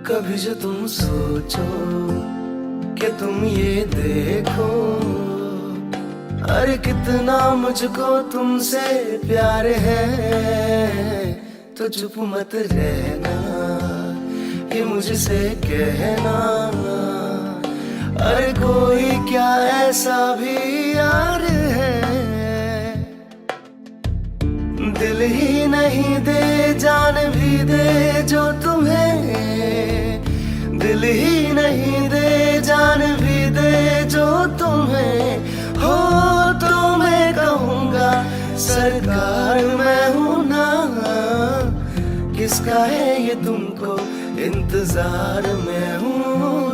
कभी जो तुम सोचो कि तुम ये देखो, अरे कितना मुझको तुमसे प्यार है, तो चुप मत रहना, ये मुझसे कहना। अरे कोई क्या ऐसा भी यार है, दिल ही नहीं दे जान भी दे जो तुम्हें, दिल ही नहीं दे जान भी दे जो तुम्हें हो, तो मैं कहूँगा सरकार मैं हूँ ना। किसका है ये तुमको इंतजार में हूँ।